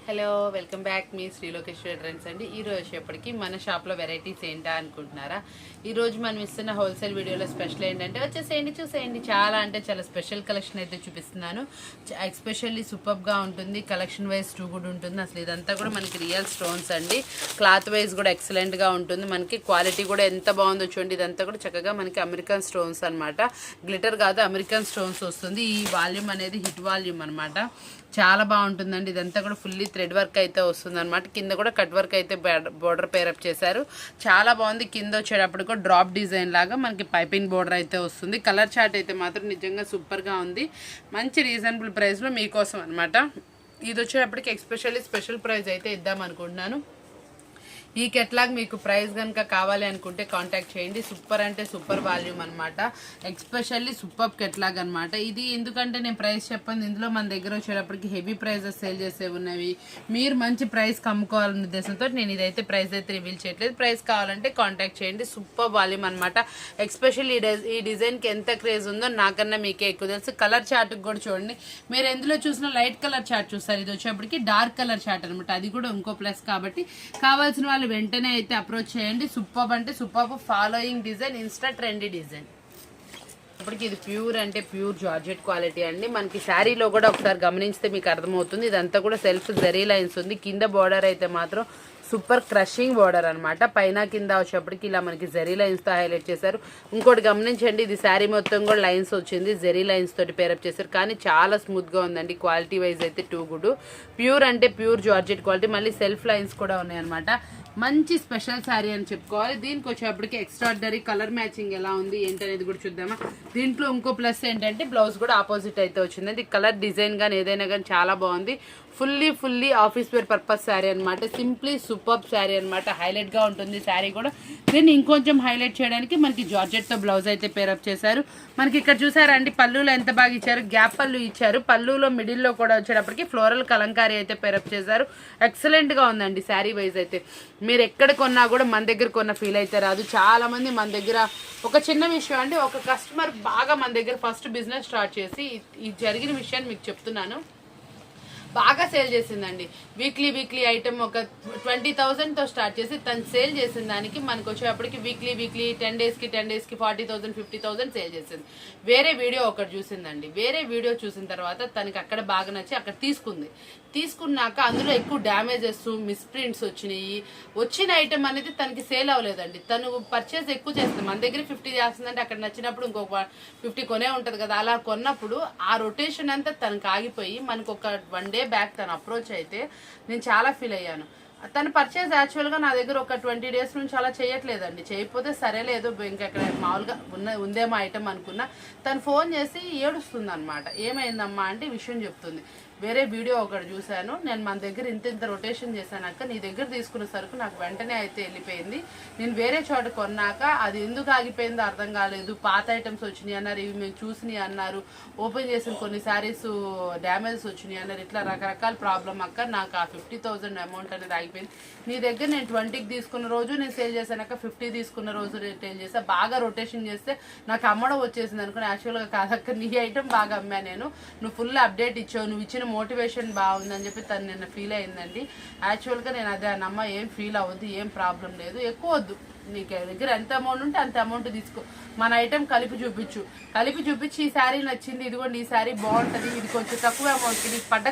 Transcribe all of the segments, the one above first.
Hello welcome back మీ శ్రీలోకేశ్వరి trends అండి. ఈ రోజు వచ్చేప్పటికి మన షాప్లో వెరైటీస్ ఏంటా అనుకుంటున్నారా? ఈ రోజు మనం ఇస్తున్న హోల్సేల్ వీడియోలో స్పెషల్ ఏంటంటే వచ్చేసేయండి, చూసేయండి. చాలా అంటే చాలా స్పెషల్ కలెక్షన్ అయితే చూపిస్తున్నాను. ఎస్పెషల్లీ సూపర్గా ఉంటుంది. కలెక్షన్ వైజ్ టూ కూడా ఉంటుంది. అసలు ఇదంతా కూడా మనకి రియల్ స్టోన్స్ అండి. క్లాత్ వైజ్ కూడా ఎక్సలెంట్గా ఉంటుంది. మనకి క్వాలిటీ కూడా ఎంత బాగుందో చూడండి. ఇదంతా కూడా చక్కగా మనకి అమెరికన్ స్టోన్స్ అనమాట. గ్లిటర్ కాదు, అమెరికన్ స్టోన్స్ వస్తుంది. ఈ వాల్యూమ్ అనేది హిట్ వాల్యూమ్ అనమాట. చాలా బాగుంటుందండి. ఇదంతా కూడా ఫుల్లీ థ్రెడ్ వర్క్ అయితే వస్తుంది అనమాట. కింద కూడా కట్ వర్క్ అయితే బోర్డర్ పేరప్ చేశారు. చాలా బాగుంది. కింద వచ్చేటప్పుడు కూడా డ్రాప్ డిజైన్ లాగా మనకి పైపింగ్ బోర్డర్ అయితే వస్తుంది. కలర్ చార్ట్ అయితే మాత్రం నిజంగా సూపర్గా ఉంది. మంచి రీజనబుల్ ప్రైస్లో మీకోసం అనమాట. ఇది వచ్చేటప్పటికి ఎస్పెషల్లీ స్పెషల్ ప్రైస్ అయితే ఇద్దాం అనుకుంటున్నాను. ఈ కెట్లాగ్ మీకు ప్రైస్ కనుక కావాలి అనుకుంటే కాంటాక్ట్ చేయండి. సూపర్ అంటే సూపర్ వాల్యూమ్ అనమాట. ఎస్పెషల్లీ సూపర్ కెట్లాగ్ అనమాట. ఇది ఎందుకంటే నేను ప్రైస్ చెప్పండి, ఇందులో మన దగ్గర వచ్చేటప్పటికి హెవీ ప్రైజెస్ సేల్ చేసే ఉన్నవి. మీరు మంచి ప్రైస్కి అమ్ముకోవాలనే ఉద్దేశంతో నేను ఇదైతే ప్రైస్ అయితే రివీల్ చేయట్లేదు. ప్రైస్ కావాలంటే కాంటాక్ట్ చేయండి. సూపర్ వాల్యూమ్ అనమాట. ఎస్పెషల్లీ ఈ డిజైన్కి ఎంత క్రేజ్ ఉందో నాకన్నా మీకే ఎక్కువ తెలుసు. కలర్ చార్ట్కి కూడా చూడండి. మీరు ఎందులో చూసినా లైట్ కలర్ చార్ట్ చూస్తారు. ఇది వచ్చేప్పటికి డార్క్ కలర్ చార్ట్ అనమాట. అది కూడా ఇంకో ప్లస్ కాబట్టి కావాల్సిన వాళ్ళు వెంటనే అయితే అప్రోచ్ చేయండి. సూపర్ అంటే super following design, Insta trendy design. ఇప్పటికి ఇది ప్యూర్ అంటే ప్యూర్ జార్జెట్ క్వాలిటీ అండి. మనకి శారీలో కూడా ఒకసారి గమనించితే మీకు అర్థమవుతుంది. ఇదంతా కూడా సెల్ఫ్ జరీ లైన్స్ ఉంది. కింద బార్డర్ అయితే మాత్రం సూపర్ క్రషింగ్ బార్డర్ అనమాట. పైన కింద వచ్చేప్పటికి ఇలా మనకి జరీ లైన్స్తో హైలైట్ చేశారు. ఇంకోటి గమనించండి, ఇది శారీ మొత్తం కూడా లైన్స్ వచ్చింది. జరీ లైన్స్ తోటి పేరప్ చేశారు. కానీ చాలా స్మూత్గా ఉందండి. క్వాలిటీ వైజ్ అయితే టూ గుడ్. ప్యూర్ అంటే ప్యూర్ జార్జెట్ క్వాలిటీ. మళ్ళీ సెల్ఫ్ లైన్స్ కూడా ఉన్నాయన్నమాట. మంచి స్పెషల్ శారీ అని చెప్పుకోవాలి. దీనికి వచ్చేప్పటికి ఎక్స్ట్రాడినరీ కలర్ మ్యాచింగ్ ఎలా ఉంది ఏంటనేది కూడా చూద్దామా. దీంట్లో ఇంకో ప్లస్ ఏంటంటే బ్లౌజ్ కూడా ఆపోజిట్ అయితే వచ్చింది. అది కలర్ డిజైన్ కానీ ఏదైనా కానీ చాలా బాగుంది. Fully office wear purpose sari అనమాట. సింప్లీ సూపర్ శారీ అనమాట. హైలైట్గా ఉంటుంది శారీ కూడా. దీన్ని ఇంకొంచెం హైలైట్ చేయడానికి మనకి జార్జెట్తో బ్లౌజ్ అయితే పేరప్ చేశారు. మనకి ఇక్కడ చూసారా అండి, పళ్ళులో ఎంత బాగా ఇచ్చారు. గ్యాప్ పళ్ళు ఇచ్చారు. పళ్ళులో మిడిల్లో కూడా వచ్చేటప్పటికి ఫ్లోరల్ కలంకారీ అయితే పేరప్ చేశారు. ఎక్సలెంట్గా ఉందండి శారీ వైజ్ అయితే. మీరు ఎక్కడ కొన్నా కూడా మన దగ్గర కొన్న ఫీల్ అయితే రాదు. చాలా మంది మన దగ్గర ఒక చిన్న విషయం అండి, ఒక కస్టమర్ బాగా మన దగ్గర ఫస్ట్ బిజినెస్ స్టార్ట్ చేసి ఈ జరిగిన విషయాన్ని మీకు చెప్తున్నాను. బాగా సేల్ చేసిందండి. వీక్లీ ఐటమ్ ఒక 20,000తో స్టార్ట్ చేసి తను సేల్ చేసిన దానికి మనకు వచ్చేటప్పటికి వీక్లీ 10 డేస్కి 40,000 50,000 సేల్ చేసింది. వేరే వీడియో ఒకటి చూసిందండి. వేరే వీడియో చూసిన తర్వాత తనకి అక్కడ బాగా నచ్చి అక్కడ తీసుకున్నాక అందులో ఎక్కువ డ్యామేజెస్ మిస్ప్రింట్స్ వచ్చినాయి. వచ్చిన ఐటమ్ అనేది తనకి సేల్ అవ్వలేదండి. తను పర్చేస్ ఎక్కువ చేస్తుంది. మన దగ్గర 50 చేస్తుందంటే అక్కడ నచ్చినప్పుడు ఇంకొక 50 కొనే ఉంటుంది కదా. అలా కొన్నప్పుడు ఆ రొటేషన్ అంతా తనకు ఆగిపోయి మనకు ఒక 1 డే బ్యాక్ తను అప్రోచ్ అయితే నేను చాలా ఫీల్ అయ్యాను. తను పర్చేజ్ యాక్చువల్గా నా దగ్గర ఒక 20 డేస్ నుంచి అలా చేయట్లేదండి. చేయకపోతే సరేలేదు ఇంకెక్కడ మామూలుగా ఉందేమో ఐటమ్ అనుకున్నా. తను ఫోన్ చేసి ఏడుస్తుంది అనమాట. ఏమైందమ్మా అంటే విషయం చెప్తుంది. వేరే వీడియో ఒకటి చూశాను, నేను మన దగ్గర ఇంత రొటేషన్ చేశానాక నీ దగ్గర తీసుకున్న సరుకు నాకు వెంటనే అయితే వెళ్ళిపోయింది. నేను వేరే చోట కొన్నాక అది ఎందుకు ఆగిపోయిందో అర్థం కాలేదు. పాత ఐటమ్స్ వచ్చినాయి అన్నారు, ఇవి మేము చూసినాయి అన్నారు, ఓపెన్ చేసిన కొన్ని శారీస్ డ్యామేజెస్ వచ్చినాయి అన్నారు. ఇట్లా రకరకాల ప్రాబ్లం అక్క. నాకు ఆ 50,000 అమౌంట్ అనేది ఆగిపోయింది. నీ దగ్గర నేను 20కి తీసుకున్న రోజు నేను సేల్ చేశానాక 50 తీసుకున్న రోజు రిటైల్ చేసా. బాగా రొటేషన్ చేస్తే నాకు అమ్మడం వచ్చేసింది అనుకుని. యాక్చువల్గా కాదక్క, నీ ఐటమ్ బాగా అమ్మా నేను, నువ్వు ఫుల్ అప్డేట్ ఇచ్చావు, నువ్వు ఇచ్చిన మోటివేషన్ బాగుందని చెప్పి తను నిన్న ఫీల్ అయిందండి. యాక్చువల్గా నేను అదే అన్నమ్మ, ఏం ఫీల్ అవ్వద్దు, ఏం ప్రాబ్లం లేదు, ఎక్కువ వద్దు, నీకు దగ్గర ఎంత అమౌంట్ ఉంటే అంత అమౌంట్ తీసుకో, మన ఐటెం కలిపి చూపించి ఈ శారీ నచ్చింది, ఇదిగోండి ఈ శారీ బాగుంటుంది, ఇది కొంచెం తక్కువ అమౌంట్కి, నీకు పడ్డ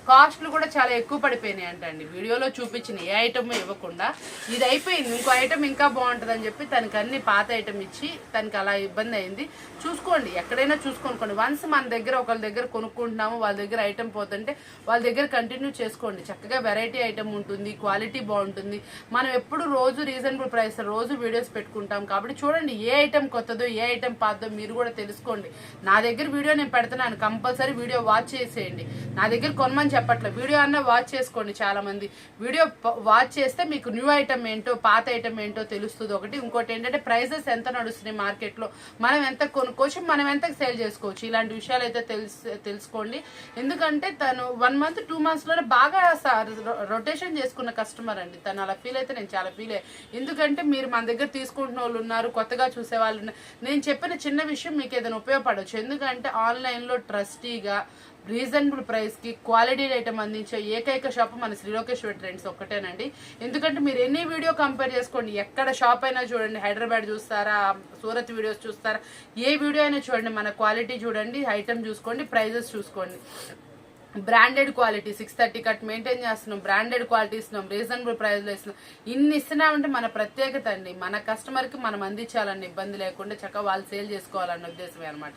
కాస్ట్లు కూడా చాలా ఎక్కువ పడిపోయినాయి అంటండి. వీడియోలో చూపించిన ఏ ఐటమ్ ఇవ్వకుండా ఇది అయిపోయింది, ఇంకో ఐటమ్ ఇంకా బాగుంటుంది అని చెప్పి తనకి అన్ని పాత ఐటమ్ ఇచ్చి తనకి అలా ఇబ్బంది అయింది. చూసుకోండి, ఎక్కడైనా చూసుకోనుకోండి. వన్స్ మన దగ్గర ఒకళ్ళ దగ్గర కొనుక్కుంటున్నాము, వాళ్ళ దగ్గర ఐటమ్ పోతుంటే వాళ్ళ దగ్గర కంటిన్యూ చేసుకోండి. చక్కగా వెరైటీ ఐటమ్ ఉంటుంది, క్వాలిటీ బాగుంటుంది. మనం ఎప్పుడు రోజు రీజనబుల్ ప్రైస్ రోజు వీడియోస్ పెట్టుకుంటాం కాబట్టి చూడండి ఏ ఐటమ్ కొత్తదో ఏ ఐటమ్ పాతదో మీరు కూడా తెలుసుకోండి. నా దగ్గర వీడియో నేను పెడుతున్నాను, కంపల్సరీ వీడియో వాచ్ చేసేయండి. నా దగ్గర కొనమని చెప్పట్లేదు, వీడియో అన్నా వాచ్ చేసుకోండి. చాలా మంది వీడియో వాచ్ చేస్తే మీకు న్యూ ఐటమ్ ఏంటో పాత ఐటమ్ ఏంటో తెలుస్తుంది. ఒకటి ఇంకోటి ఏంటంటే ప్రైజెస్ ఎంత నడుస్తున్నాయి మార్కెట్లో, మనం ఎంత కొనుక్కోవచ్చు, మనం ఎంత సేల్ చేసుకోవచ్చు, ఇలాంటి విషయాలు అయితే తెలుసుకోండి. ఎందుకంటే తను 1 మంత్ 2 మంత్స్లోనే బాగా రొటేషన్ చేసుకున్న కస్టమర్ అండి. తను అలా ఫీల్ అయితే నేను చాలా ఫీల్ అయ్యాను. ఎందుకంటే మీరు మన దగ్గర తీసుకుంటున్న వాళ్ళు ఉన్నారు, కొత్తగా చూసే వాళ్ళు ఉన్నారు. నేను చెప్పిన చిన్న విషయం మీకు ఏదైనా ఉపయోగపడవచ్చు. ఎందుకంటే ఆన్లైన్లో ట్రస్టీగా రీజనబుల్ ప్రైస్కి క్వాలిటీ ఐటమ్ అందించే ఏకైక షాప్ మన శ్రీలోకేశ్వరి ట్రెండ్స్ ఒక్కటేనండి. ఎందుకంటే మీరు ఎన్ని వీడియో కంపేర్ చేసుకోండి, ఎక్కడ షాప్ అయినా చూడండి, హైదరాబాద్ చూస్తారా, సూరత్ వీడియోస్ చూస్తారా, ఏ వీడియో అయినా చూడండి, మన క్వాలిటీ చూడండి, ఐటమ్ చూసుకోండి, ప్రైజెస్ చూసుకోండి. బ్రాండెడ్ క్వాలిటీ 630 కట్ మెయింటైన్ చేస్తున్నాం, బ్రాండెడ్ క్వాలిటీ ఇస్తున్నాం, రీజనబుల్ ప్రైస్లో ఇస్తున్నాం. ఇన్ని ఇస్తున్నామంటే మన ప్రత్యేకత అండి. మన కస్టమర్కి మనం అందించాలన్న ఇబ్బంది లేకుండా చక్కగా వాళ్ళు సేల్ చేసుకోవాలన్న ఉద్దేశమే అనమాట.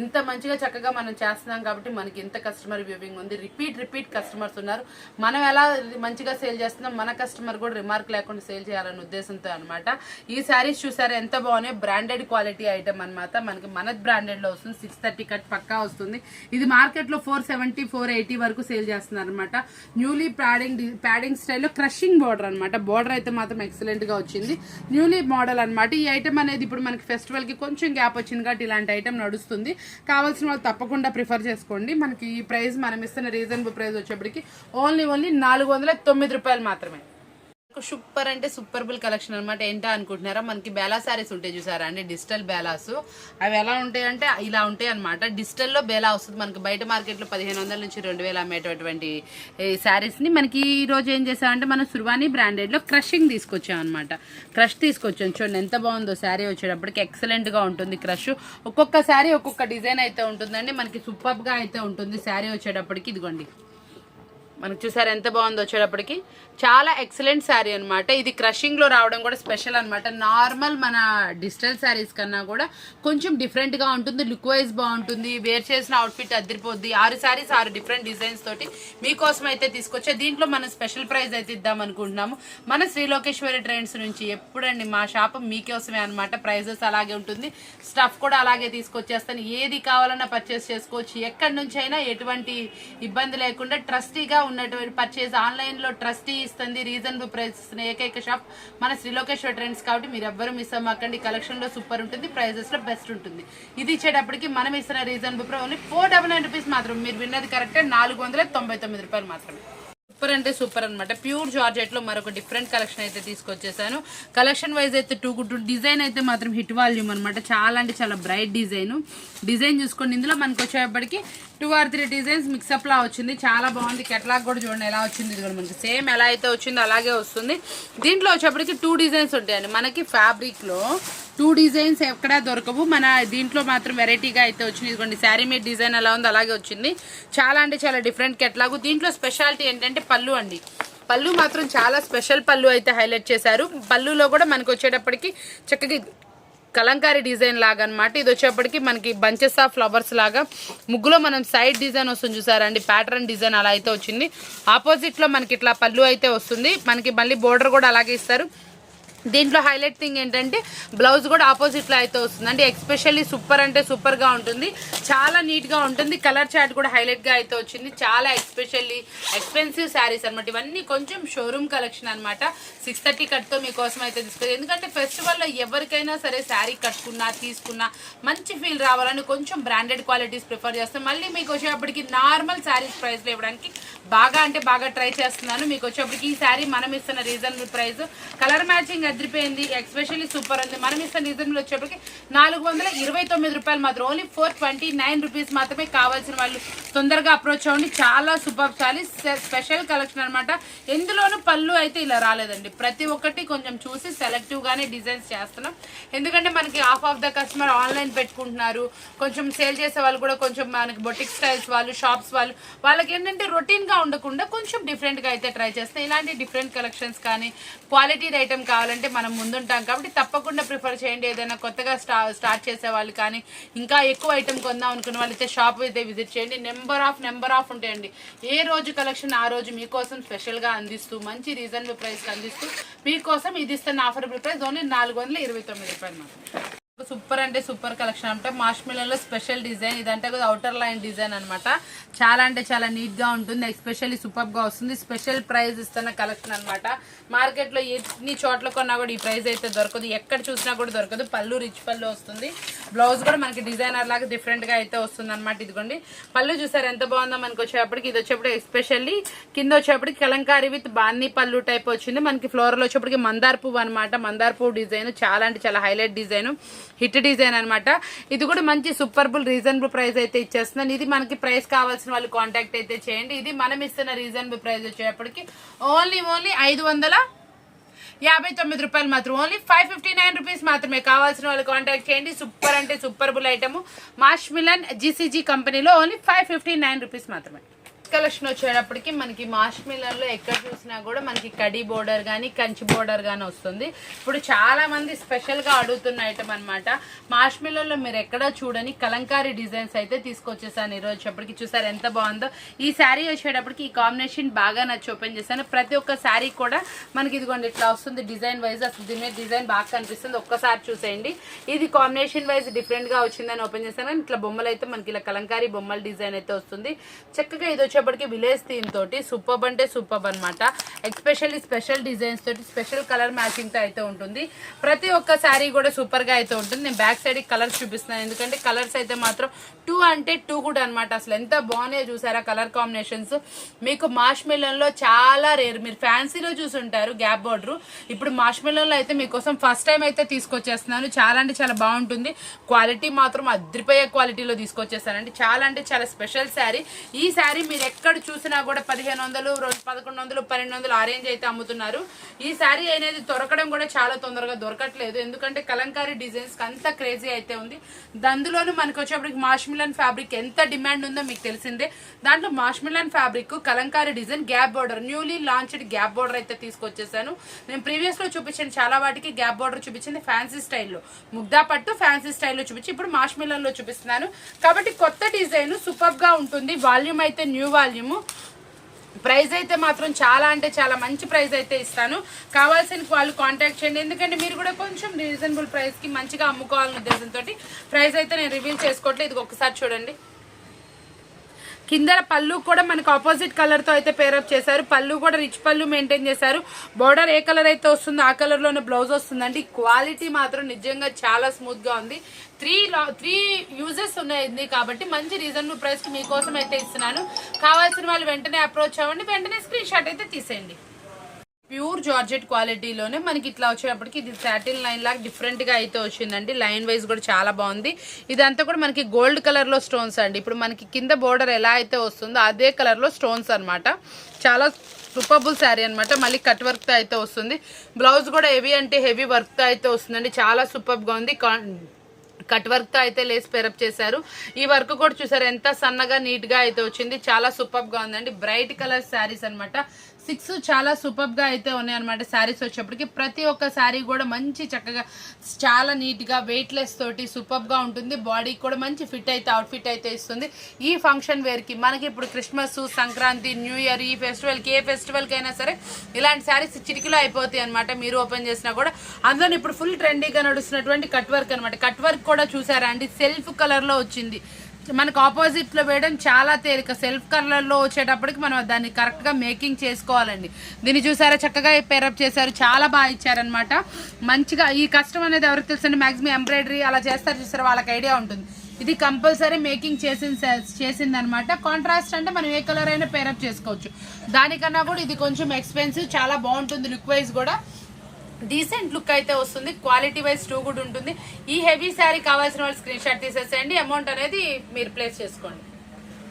ఇంత మంచిగా చక్కగా మనం చేస్తున్నాం కాబట్టి మనకి ఇంత కస్టమర్ వ్యూవింగ్ ఉంది. రిపీట్ కస్టమర్స్ ఉన్నారు. మనం ఎలా మంచిగా సేల్ చేస్తున్నాం, మన కస్టమర్ కూడా రిమార్క్ లేకుండా సేల్ చేయాలన్న ఉద్దేశంతో అనమాట. ఈ శారీస్ చూసారా ఎంత బాగున్నాయి, బ్రాండెడ్ క్వాలిటీ ఐటమ్ అనమాట. మనకి మన బ్రాండెడ్లో వస్తుంది, 630 కట్ పక్కా వస్తుంది. ఇది మార్కెట్లో 470 480 వరకు సేల్ చేస్తున్నారు అనమాట. న్యూలీ ప్యాడింగ్ స్టైల్లో క్రషింగ్ బార్డర్ అనమాట. బార్డర్ అయితే మాత్రం ఎక్సలెంట్ గా వచ్చింది. న్యూలీ మోడల్ అనమాట. ఈ ఐటమ్ అనేది ఇప్పుడు మనకి ఫెస్టివల్ కి కొంచెం గ్యాప్ వచ్చింది కాబట్టి ఇలాంటి ఐటమ్ నడుస్తుంది. కావాల్సిన వాళ్ళు తప్పకుండా ప్రిఫర్ చేసుకోండి. మనకి ఈ ప్రైస్ మనం ఇస్తున్న రీజనబుల్ ప్రైస్ వచ్చేప్పటికి ఓన్లీ 409 రూపాయలు మాత్రమే. సూపర్ అంటే సూపర్బుల్ కలెక్షన్ అనమాట. ఏంటా అనుకుంటున్నారా, మనకి బేలా శారీస్ ఉంటాయి చూసారా అండి, డిజిటల్ బేలాస్. అవి ఎలా ఉంటాయి అంటే ఇలా ఉంటాయి అనమాట. డిజిటల్లో బేలా వస్తుంది. మనకి బయట మార్కెట్లో 1500 నుంచి 2000 అమ్మేటటువంటి శారీస్ని మనకి ఈ రోజు ఏం చేసామంటే మనం సుర్వాణి బ్రాండెడ్లో క్రషింగ్ తీసుకొచ్చాం అనమాట. క్రష్ తీసుకొచ్చాం. చూడండి ఎంత బాగుందో శారీ వచ్చేటప్పటికి, ఎక్సలెంట్గా ఉంటుంది క్రష్. ఒక్కొక్క శారీ ఒక్కొక్క డిజైన్ అయితే ఉంటుందండి. మనకి సూపర్గా అయితే ఉంటుంది శారీ వచ్చేటప్పటికి. ఇదిగోండి మనకు చూసారు ఎంత బాగుందో వచ్చేటప్పటికి, చాలా ఎక్సలెంట్ శారీ అనమాట. ఇది క్రషింగ్ లో రావడం కూడా స్పెషల్ అనమాట. నార్మల్ మన డిజిటల్ శారీస్ కన్నా కూడా కొంచెం డిఫరెంట్ గా ఉంటుంది. లుక్ వైజ్ బాగుంటుంది. వేర్ చేసిన అవుట్ఫిట్ అదిరిపోద్ది. 6 శారీస్ 6 డిఫరెంట్ డిజైన్స్ తోటి మీకోసం అయితే తీసుకొచ్చా. దీంట్లో మనం స్పెషల్ ప్రైజ్ అయితే ఇద్దాం అనుకుంటున్నాము మన శ్రీలోకేశ్వరి ట్రెండ్స్ నుంచి. ఎప్పుడండి మా షాప్ మీకోసమే అనమాట. ప్రైజెస్ అలాగే ఉంటుంది, స్టఫ్ కూడా అలాగే తీసుకొచ్చేస్తాను. ఏది కావాలన్నా పర్చేస్ చేసుకోవచ్చు. ఎక్కడి నుంచి అయినా ఎటువంటి ఇబ్బంది లేకుండా ట్రస్టీగా ఉన్నటువంటి పర్చేస్. ఆన్లైన్ లో ట్రస్టీ ఇస్తుంది, రీజనబుల్ ప్రైస్ ఇస్తున్న ఏకైక షాప్ మన శ్రీలోకేశ్వరి ట్రెండ్స్ కాబట్టి మీరు ఎవ్వరూ మిస్ అవ్వకండి. కలెక్షన్ లో సూపర్ ఉంటుంది, ప్రైజెస్ లో బెస్ట్ ఉంటుంది. ఇది ఇచ్చేటప్పటికి మనం ఇస్తున్న రీజనబుల్ ప్రైస్ ఓన్లీ 499 రూపీస్ మాత్రం. మీరు విన్నది కరెక్టే, 499 రూపాయలు మాత్రమే. సూపర్ అంటే సూపర్ అనమాట. ప్యూర్ జార్జెట్ లో మరొక డిఫరెంట్ కలెక్షన్ అయితే తీసుకొచ్చేసాను. కలెక్షన్ వైజ్ అయితే టూ డిజైన్ అయితే మాత్రం హిట్ వాల్యూమ్ అనమాట. చాలా అంటే చాలా బ్రైట్ డిజైన్ చూసుకోండి. ఇందులో మనకు వచ్చేప్పటికి 2 or 3 డిజైన్స్ మిక్సప్ లా వచ్చింది. చాలా బాగుంది. కెట్లాగ్ కూడా చూడండి ఎలా వచ్చింది. ఇది కూడా మనకి సేమ్ ఎలా అయితే వచ్చిందో అలాగే వస్తుంది. దీంట్లో వచ్చేప్పటికి 2 డిజైన్స్ ఉంటాయండి. మనకి ఫ్యాబ్రిక్ లో 2 డిజైన్స్ ఎక్కడా దొరకవు. మన దీంట్లో మాత్రం వెరైటీగా అయితే వచ్చింది. ఇదిగోండి శారీ మీద డిజైన్ ఎలా ఉందో అలాగే వచ్చింది. చాలా అంటే చాలా డిఫరెంట్ కెట్లాగు. దీంట్లో స్పెషాలిటీ ఏంటంటే పళ్ళు అండి. పళ్ళు మాత్రం చాలా స్పెషల్ పళ్ళు అయితే హైలైట్ చేశారు. పళ్ళులో కూడా మనకి వచ్చేటప్పటికి చక్కగా కలంకారీ డిజైన్ లాగా అనమాట. ఇది వచ్చేప్పటికి మనకి బంచెస్ ఆఫ్ ఫ్లవర్స్ లాగా ముగ్గులో మనం సైడ్ డిజైన్ వస్తుంది చూసారండి, ప్యాటర్న్ డిజైన్ అలా అయితే వచ్చింది. ఆపోజిట్ లో మనకి ఇట్లా పళ్ళు అయితే వస్తుంది. మనకి మళ్ళీ బోర్డర్ కూడా అలాగే ఇస్తారు. దీంట్లో హైలైట్ థింగ్ ఏంటంటే బ్లౌజ్ కూడా ఆపోజిట్ లో అయితే వస్తుంది అండి. ఎక్స్పెషల్లీ సూపర్ అంటే సూపర్ గా ఉంటుంది. చాలా నీట్ గా ఉంటుంది. కలర్ చార్ట్ కూడా హైలైట్ గా అయితే వచ్చింది. చాలా ఎక్స్పెషల్లీ ఎక్స్పెన్సివ్ శారీస్ అనమాట. ఇవన్నీ కొంచెం షోరూమ్ కలెక్షన్ అనమాట. 630 కట్ తో మీకోసం అయితే తీసుకుంది. ఎందుకంటే ఫెస్టివల్ లో ఎవరికైనా సరే శారీ కట్టుకున్నా తీసుకున్నా మంచి ఫీల్ రావాలని కొంచెం బ్రాండెడ్ క్వాలిటీస్ ప్రిఫర్ చేస్తాం. మళ్ళీ మీకు వచ్చేప్పటికి నార్మల్ శారీస్ ప్రైస్ లో ఇవ్వడానికి బాగా అంటే బాగా ట్రై చేస్తున్నాను. మీకు వచ్చేప్పటికి ఈ శారీ మనం ఇస్తున్న రీజనబుల్ ప్రైస్, కలర్ మ్యాచింగ్ అదిరిపోయింది, ఎక్స్పెషల్లీ సూపర్ ఉంది. మనం ఇస్తున్న రీజనబుల్ వచ్చేప్పటికి 429 రూపాయలు మాత్రం. ఓన్లీ 429 రూపీస్ మాత్రమే. కావాల్సిన వాళ్ళు తొందరగా అప్రోచ్ అవ్వండి. చాలా సూపర్ శారీ, స్పెషల్ కలెక్షన్ అనమాట. ఎందులోనూ పళ్ళు అయితే ఇలా రాలేదండి. ప్రతి ఒక్కటి కొంచెం చూసి సెలెక్టివ్ గానే డిజైన్స్ చేస్తున్నాం. ఎందుకంటే మనకి half of the customer online పెట్టుకుంటున్నారు. కొంచెం సేల్ చేసే వాళ్ళు కూడా కొంచెం మనకి బొటిక్ స్టైల్స్ వాళ్ళు, షాప్స్ వాళ్ళు, వాళ్ళకి ఏంటంటే రొటీన్ గా ఉండకుండా కొంచెం డిఫరెంట్ గా అయితే ట్రై చేస్తాం. ఇలాంటి డిఫరెంట్ కలెక్షన్స్ కానీ క్వాలిటీ ఐటమ్ కావాలంటే మనం ముందుంటాం కాబట్టి తప్పకుండా ప్రిఫర్ చేయండి. ఏదైనా కొత్తగా స్టార్ట్ చేసే వాళ్ళు కానీ ఇంకా ఎక్కువ ఐటమ్ కొందాం అనుకున్న వాళ్ళు అయితే షాప్ అయితే విజిట్ చేయండి. నెంబర్ ఆఫ్ ఉంటాయండి. ఏ రోజు కలెక్షన్ ఆ రోజు మీకోసం స్పెషల్ గా అందిస్తూ మంచి రీజనబుల్ ప్రైస్ అందిస్తూ మీకోసం ఇది ఇస్తున్న ఆఫరబుల్ ప్రైస్ ఓన్లీ 429 రూపాయలు మాత్రం. సూపర్ అంటే సూపర్ కలెక్షన్ అంటే మార్ష్మెల్లో స్పెషల్ డిజైన్. ఇదంటే అవుటర్ లైన్ డిజైన్ అనమాట. చాలా అంటే చాలా నీట్ గా ఉంటుంది. ఎక్స్పెషల్లీ సూపర్ గా వస్తుంది. స్పెషల్ ప్రైస్ ఇస్తున్న కలెక్షన్ అనమాట. మార్కెట్ లో ఎన్ని చోట్ల కొన్నా కూడా ఈ ప్రైస్ అయితే దొరకదు. ఎక్కడ చూసినా కూడా దొరకదు. పళ్ళు రిచ్ పళ్ళు వస్తుంది. బ్లౌజ్ కూడా మనకి డిజైనర్ లాగా డిఫరెంట్ గా అయితే వస్తుంది అనమాట. ఇదిగోండి పళ్ళు చూసారు ఎంత బాగుందో. మనకి వచ్చేప్పటికి ఇది వచ్చేప్పుడు ఎస్పెషల్లీ కింద వచ్చేప్పటికి కలంకారీ విత్ బాన్ని పళ్ళు టైప్ వచ్చింది. మనకి ఫ్లోరల్ వచ్చేప్పటికి మందార్ పువ్వు అనమాట. మందార్ పువ్వు డిజైన్ చాలా అంటే చాలా హైలైట్ డిజైన్. హిట్ డిజైన్ అనమాట. ఇది కూడా మంచి సూపర్బుల్ రీజనబుల్ ప్రైస్ అయితే ఇచ్చేస్తున్నాను. ఇది మనకి ప్రైస్ కావాల్సిన వాళ్ళు కాంటాక్ట్ అయితే చేయండి. ఇది మనం ఇస్తున్న రీజనబుల్ ప్రైస్ వచ్చేటప్పటికి ఓన్లీ 559 రూపాయలు మాత్రం. ఓన్లీ 559 రూపీస్ మాత్రమే. కావాల్సిన వాళ్ళు కాంటాక్ట్ చేయండి. సూపర్ అంటే సూపర్బుల్ ఐటమ్ మాష్ మిలన్ జీసీజీ కంపెనీలో ఓన్లీ 559 రూపీస్ మాత్రమే. కలెక్షన్ వచ్చేటప్పటికి మనకి మాష్ మిలన్ లో ఎక్కడ చూసినా కూడా మనకి కడీ బోర్డర్ కానీ కంచి బోర్డర్ కానీ వస్తుంది. ఇప్పుడు చాలా మంది స్పెషల్ గా అడుగుతున్న ఐటమ్ అనమాట. మాష్ మిలన్ లో మీరు ఎక్కడ చూడని కలంకారీ డిజైన్స్ అయితే తీసుకొచ్చేసాను ఈ రోజు వచ్చేటప్పటికి. చూసారు ఎంత బాగుందో. ఈ శారీ వచ్చేటప్పటికి ఈ కాంబినేషన్ బాగా నచ్చి ఓపెన్ చేశాను. ప్రతి ఒక్క శారీ కూడా మనకి ఇదిగోండి ఇట్లా వస్తుంది డిజైన్ వైజ్. అసలు దీని డిజైన్ బాగా కనిపిస్తుంది. ఒక్కసారి చూసేయండి. ఇది కాంబినేషన్ వైజ్ డిఫరెంట్ గా వచ్చిందని ఓపెన్ చేశాను. ఇట్లా బొమ్మలు అయితే మనకి ఇలా కలంకారీ బొమ్మల డిజైన్ అయితే వస్తుంది. చక్కగా ఇది వచ్చేప్పటికి విలేజ్ థీమ్ తోటి సూపర్ అంటే సూపర్ అనమాట. ఎస్పెషల్లీ స్పెషల్ డిజైన్స్ తోటి స్పెషల్ కలర్ మ్యాచింగ్ తో అయితే ఉంటుంది. ప్రతి ఒక్క శారీ కూడా సూపర్ గా అయితే ఉంటుంది. నేను బ్యాక్ సైడ్ కలర్స్ చూపిస్తున్నాను ఎందుకంటే కలర్స్ అయితే మాత్రం 2 అంటే 2 కూడా అనమాట. అసలు ఎంత బాగున్నాయో చూసారా కలర్ కాంబినేషన్స్. మీకు మాష్ మిలన్ లో చాలా రేర్. మీరు ఫ్యాన్సీలో చూసి ఉంటారు గ్యాప్ బోర్డర్. ఇప్పుడు మాష్ మిలన్ లో అయితే మీకోసం ఫస్ట్ టైం అయితే తీసుకొచ్చేస్తున్నాను. చాలా అంటే చాలా బాగుంటుంది. క్వాలిటీ మాత్రం అద్రిపోయే క్వాలిటీలో తీసుకొచ్చేస్తానండి. చాలా అంటే చాలా స్పెషల్ శారీ. ఈ శారీ మీరు ఎక్కడ చూసినా కూడా 1500, 1100, 1200 ఆ రేంజ్ అయితే అమ్ముతున్నారు. ఈ శారీ అనేది దొరకడం కూడా చాలా తొందరగా దొరకట్లేదు. ఎందుకంటే కలంకారీ డిజైన్స్ అంత క్రేజీ అయితే ఉంది. అందులోనూ మనకి వచ్చేప్పటికి మాష్ మిలన్ ఫ్యాబ్రిక్ ఎంత డిమాండ్ ఉందో మీకు తెలిసిందే. దాంట్లో మాష్ మిలన్ fabric Kalamkari design gap border newly launched gap border అయితే తీసుకొచ్చేసాను. నేను ప్రీవియస్ లో చూపించిన చాలా వాటికి గ్యాప్ బోర్డర్ చూపించింది ఫ్యాన్సీ స్టైల్లో, ముగ్దా పట్టు ఫ్యాన్సీ స్టైల్లో చూపించి ఇప్పుడు మాష్ మిలన్ లో చూపిస్తున్నాను. కాబట్టి కొత్త డిజైన్ సూపర్ గా ఉంటుంది. వాల్యూమ్ అయితే న్యూ వాల్యూమ్. ప్రైస్ అయితే మాత్రం చాలా అంటే చాలా మంచి ప్రైస్ అయితే ఇస్తాను. కావాల్సిన వాళ్ళు కాంటాక్ట్ చేయండి. ఎందుకంటే మీరు కూడా కొంచెం రీజనబుల్ ప్రైస్ కి మంచిగా అమ్ముకోవాలనే ఉద్దేశంతో ప్రైస్ అయితే నేను రివీల్ చేసుకోవట్లేదు. ఇది ఒకసారి చూడండి. కింద పళ్ళు కూడా మనకు ఆపోజిట్ కలర్ తో అయితే పేరప్ చేశారు. పళ్ళు కూడా రిచ్ పళ్ళు మెయింటైన్ చేశారు. బోర్డర్ ఏ కలర్ అయితే వస్తుందో ఆ కలర్ లోనే బ్లౌజ్ వస్తుందండి. క్వాలిటీ మాత్రం నిజంగా చాలా స్మూత్ గా ఉంది. 3 యూజెస్ ఉన్నాయి కాబట్టి మంచి రీజనబుల్ ప్రైస్ కి మీకోసం అయితే ఇస్తున్నాను. కావాల్సిన వాళ్ళు వెంటనే అప్రోచ్ అవ్వండి. వెంటనే స్క్రీన్ షాట్ అయితే తీసేయండి. ప్యూర్ జార్జెట్ క్వాలిటీలోనే మనకి ఇట్లా వచ్చేటప్పటికి ఇది సాటిన్ లైన్ లాగా డిఫరెంట్ గా అయితే వచ్చిందండి. లైన్ వైజ్ కూడా చాలా బాగుంది. ఇదంతా కూడా మనకి గోల్డ్ కలర్ లో స్టోన్స్ అండి. ఇప్పుడు మనకి కింద బోర్డర్ ఎలా అయితే వస్తుందో అదే కలర్ లో స్టోన్స్ అనమాట. చాలా సూపర్బుల్ శారీ అనమాట. మళ్ళీ కట్ వర్క్ తో అయితే వస్తుంది. బ్లౌజ్ కూడా హెవీ అంటే హెవీ వర్క్ తో అయితే వస్తుందండి. చాలా సూపర్ గా ఉంది. కట్ వర్క్ తో అయితే లేస్ పేరప్ చేశారు. ఈ వర్క్ కూడా చూసారు ఎంత సన్నగా నీట్ గా అయితే వచ్చింది. చాలా సూపర్ గా ఉందండి. బ్రైట్ కలర్ శారీస్ అనమాట. 6 చాలా సూపర్ గా అయితే ఉన్నాయి అనమాట. శారీస్ వచ్చేప్పటికి ప్రతి ఒక్క శారీ కూడా మంచి చక్కగా చాలా నీట్ గా వెయిట్ లెస్ తోటి సూపర్ గా ఉంటుంది. బాడీ కూడా మంచి ఫిట్ అయితే అవుట్ఫిట్ అయితే ఇస్తుంది. ఈ ఫంక్షన్ వేర్ కి మనకి ఇప్పుడు క్రిస్మస్, సంక్రాంతి, న్యూ ఇయర్ ఈ ఫెస్టివల్ కి ఏ ఫెస్టివల్ కి అయినా సరే ఇలాంటి శారీస్ చిటికలో అయిపోతాయి అనమాట. మీరు ఓపెన్ చేసినా కూడా. అందులో ఇప్పుడు ఫుల్ ట్రెండీగా నడుస్తున్నటువంటి కట్ వర్క్ అనమాట. కట్ వర్క్ కూడా చూసారా అండి సెల్ఫ్ కలర్ లో వచ్చింది. మనకు ఆపోజిట్ లో వేయడం చాలా తేలిక. సెల్ఫ్ కలర్ లో వచ్చేటప్పటికి మనం దాన్ని కరెక్ట్ గా మేకింగ్ చేసుకోవాలండి. దీన్ని చూసారా చక్కగా పేరప్ చేశారు. చాలా బాగా ఇచ్చారనమాట. మంచిగా ఈ కష్టం అనేది ఎవరికి తెలుసండి. మాక్సిమం ఎంబ్రాయిడరీ అలా చేస్తారు చూసారా వాళ్ళకి ఐడియా ఉంటుంది. ఇది కంపల్సరీ మేకింగ్ చేసింది అనమాట. కాంట్రాస్ట్ అంటే మనం ఏ కలర్ అయినా పేరప్ చేసుకోవచ్చు. దానికన్నా కూడా ఇది కొంచెం ఎక్స్పెన్సివ్. చాలా బాగుంటుంది. లుక్ వైజ్ కూడా డీసెంట్ లుక్ అయితే వస్తుంది. క్వాలిటీ వైజ్ 2 కూడా ఉంటుంది. ఈ హెవీ శారీ కావాల్సిన వాళ్ళు స్క్రీన్ షాట్ తీసేసేయండి. అమౌంట్ అనేది మీరు ప్లేస్ చేసుకోండి.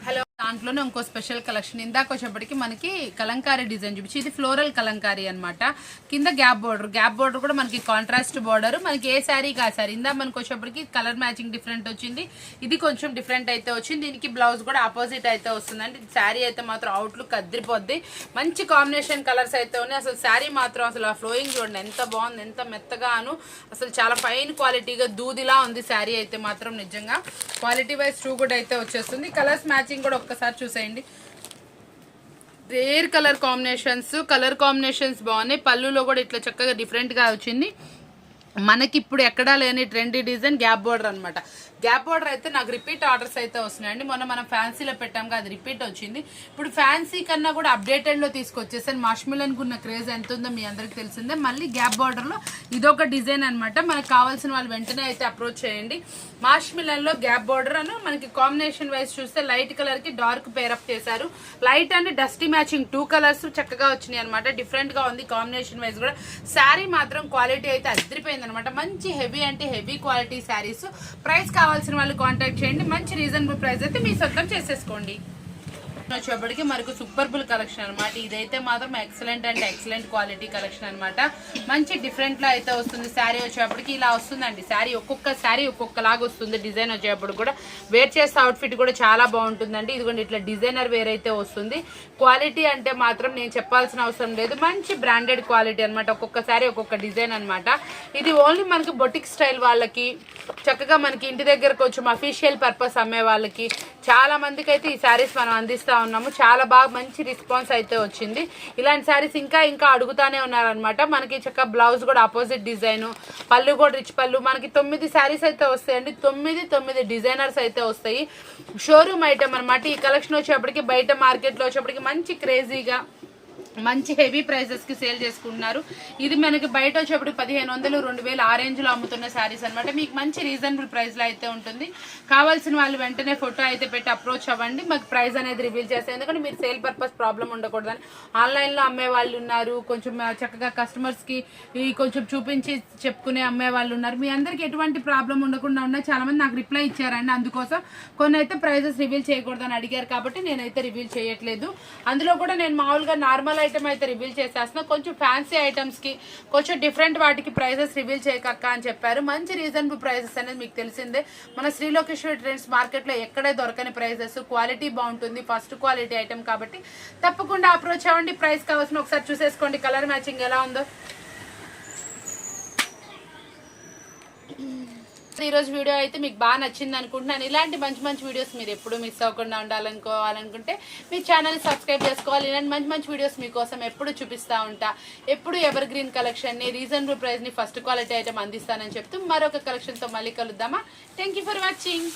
హలో దాంట్లోనే ఇంకో స్పెషల్ కలెక్షన్. ఇందాక వచ్చేప్పటికి మనకి కలంకారీ డిజైన్ చూపించి ఇది ఫ్లోరల్ కలంకారీ అనమాట. కింద గ్యాప్ బోర్డర్ కూడా మనకి కాంట్రాస్ట్ బోర్డర్. మనకి ఏ శారీ కా శారీ ఇందా మనకి వచ్చేప్పటికి కలర్ మ్యాచింగ్ డిఫరెంట్ వచ్చింది. ఇది కొంచెం డిఫరెంట్ అయితే వచ్చింది. దీనికి బ్లౌజ్ కూడా ఆపోజిట్ అయితే వస్తుందండి. శారీ అయితే మాత్రం అవుట్లుక్ అద్దరిపోద్ది. మంచి కాంబినేషన్ కలర్స్ అయితే ఉన్నాయి. అసలు శారీ మాత్రం అసలు ఆ ఫ్లోయింగ్ చూడండి ఎంత బాగుంది. ఎంత మెత్తగాను అసలు చాలా ఫైన్ క్వాలిటీగా దూదిలా ఉంది శారీ అయితే మాత్రం. నిజంగా క్వాలిటీ వైజ్ 2 కూడా అయితే వచ్చేస్తుంది. కలర్స్ మ్యాచింగ్ కూడా ఒక్కసారి చూసేయండి. రేర్ కలర్ కాంబినేషన్స్ బాగున్నాయి. పళ్ళులో కూడా ఇట్లా చక్కగా డిఫరెంట్ గా వచ్చింది. మనకి ఇప్పుడు ఎక్కడా లేని ట్రెండీ డిజైన్ గ్యాప్ బోర్డర్ అనమాట. గ్యాప్ బార్డర్ అయితే నాకు రిపీట్ ఆర్డర్స్ అయితే వస్తున్నాయండి. మొన్న మనం ఫ్యాన్సీలో పెట్టాం కదా, అది రిపీట్ వచ్చింది. ఇప్పుడు ఫ్యాన్సీ కన్నా కూడా అప్డేటెడ్ లో తీసుకొచ్చేసాను. మార్ష్మిలన్ ఉన్న క్రేజ్ ఎంత ఉందో మీ అందరికి తెలిసిందే. మళ్ళీ గ్యాప్ బార్డర్ లో ఇదొక డిజైన్ అనమాట. మనకు కావాల్సిన వాళ్ళు వెంటనే అయితే అప్రోచ్ చేయండి. మార్ష్మిలన్ లో గ్యాప్ బార్డర్ అని మనకి కాంబినేషన్ వైజ్ చూస్తే లైట్ కలర్ కి డార్క్ పేరప్ చేశారు. Light and dusty matching 2 colours చక్కగా వచ్చినాయి అనమాట. డిఫరెంట్ గా ఉంది కాంబినేషన్ వైజ్ కూడా. శారీ మాత్రం క్వాలిటీ అయితే అదిరిపోయింది అనమాట. మంచి హెవీ అంటే హెవీ క్వాలిటీ శారీస్. ప్రైస్ కావాల్సిన వాళ్ళు కాంటాక్ట్ చేయండి. మంచి రీజనబుల్ ప్రైస్ అయితే మీ సొంతం చేసేసుకోండి. వచ్చేప్పటికి మనకు సూపర్బుల్ కలెక్షన్ అనమాట. ఇదైతే మాత్రం ఎక్సలెంట్ అంటే ఎక్సలెంట్ క్వాలిటీ కలెక్షన్ అనమాట. మంచి డిఫరెంట్ లో అయితే వస్తుంది. శారీ వచ్చేప్పటికి ఇలా వస్తుందండి. శారీ ఒక్కొక్కలాగా వస్తుంది. డిజైన్ వచ్చేప్పుడు కూడా వేర్ చేసే అవుట్ఫిట్ కూడా చాలా బాగుంటుందండి. ఇదిగోండి ఇట్లా డిజైనర్ వేర్ అయితే వస్తుంది. క్వాలిటీ అంటే మాత్రం నేను చెప్పాల్సిన అవసరం లేదు. మంచి బ్రాండెడ్ క్వాలిటీ అనమాట. ఒక్కొక్క శారీ ఒక్కొక్క డిజైన్ అనమాట. ఇది ఓన్లీ మనకి బొటిక్ స్టైల్ వాళ్ళకి, చక్కగా మనకి ఇంటి దగ్గర కొంచెం అఫీషియల్ పర్పస్ అమ్మే వాళ్ళకి చాలా మందికి అయితే ఈ శారీస్ మనం అందిస్తా ఉన్నాము. చాలా బాగా మంచి రెస్పాన్స్ అయితే వచ్చింది. ఇలాంటి శారీస్ ఇంకా అడుగుతానే ఉన్నారనమాట. మనకి చక్కగా బ్లౌజ్ కూడా ఆపోజిట్ డిజైన్, పళ్ళు కూడా రిచ్ పళ్ళు. మనకి 9 శారీస్ అయితే వస్తాయండి. 9 డిజైనర్స్ అయితే వస్తాయి. షోరూమ్ ఐటమ్ అనమాట. ఈ కలెక్షన్ వచ్చేప్పటికి బయట మార్కెట్ లో వచ్చేప్పటికి మంచి క్రేజీగా మంచి హెవీ ప్రైజెస్ కి సేల్ చేసుకుంటున్నారు. ఇది మనకి బయట వచ్చేప్పుడు 1500, 2000 ఆ రేంజ్ లో అమ్ముతున్న శారీస్ అనమాట. మీకు మంచి రీజనబుల్ ప్రైస్ లో అయితే ఉంటుంది. కావాల్సిన వాళ్ళు వెంటనే ఫోటో అయితే పెట్టి అప్రోచ్ అవ్వండి. మాకు ప్రైస్ అనేది రివీల్ చేస్తాం. ఎందుకంటే మీరు సేల్ పర్పస్ ప్రాబ్లం ఉండకూడదని. ఆన్లైన్ లో అమ్మే వాళ్ళు ఉన్నారు, కొంచెం చక్కగా కస్టమర్స్ కి కొంచెం చూపించి చెప్పుకునే అమ్మే వాళ్ళు ఉన్నారు. మీ అందరికి ఎటువంటి ప్రాబ్లం ఉండకుండా ఉన్నాయి. చాలా మంది నాకు రిప్లై ఇచ్చారండి. అందుకోసం కొన్ని అయితే ప్రైజెస్ రివీల్ చేయకూడదని అడిగారు కాబట్టి నేనైతే రివీల్ చేయట్లేదు. అందులో కూడా నేను మామూలుగా నార్మల్ ఐటమ్ అయితే రివీల్ చేసేస్తున్నా. కొంచెం ఫ్యాన్సీ ఐటమ్స్ కి కొంచెం డిఫరెంట్ వాటికి ప్రైజెస్ రివీల్ చేయకక్క అని చెప్పారు. మంచి రీజనబుల్ ప్రైజెస్ అనేది మీకు తెలిసిందే. మన శ్రీ లోకేశ్వరి ట్రెండ్స్ మార్కెట్ లో ఎక్కడే దొరకని ప్రైజెస్. క్వాలిటీ బాగుంటుంది. ఫస్ట్ క్వాలిటీ ఐటమ్ కాబట్టి తప్పకుండా అప్రోచ్ అవ్వండి. ప్రైస్ కావాల్సిన ఒకసారి చూసేసుకోండి. కలర్ మ్యాచింగ్ ఎలా ఉందో. ఈ రోజు వీడియో అయితే మీకు బాగా నచ్చింది అనుకుంటున్నాను. ఇలాంటి మంచి వీడియోస్ మీరు ఎప్పుడు మిస్ అవ్వకుండా ఉండాలనుకోవాలనుకుంటే మీ ఛానల్ సబ్స్క్రైబ్ చేసుకోవాలి. ఇలాంటి మంచి వీడియోస్ మీకోసం ఎప్పుడు చూపిస్తా ఉంటా. ఎప్పుడు ఎవర్ గ్రీన్ కలెక్షన్ ని, రీజనబుల్ ప్రైస్ ని, ఫస్ట్ క్వాలిటీ ఐటమ్ అందిస్తానని చెప్తూ మరొక కలెక్షన్ తో మళ్ళీ కలుద్దామా. Thank you for watching.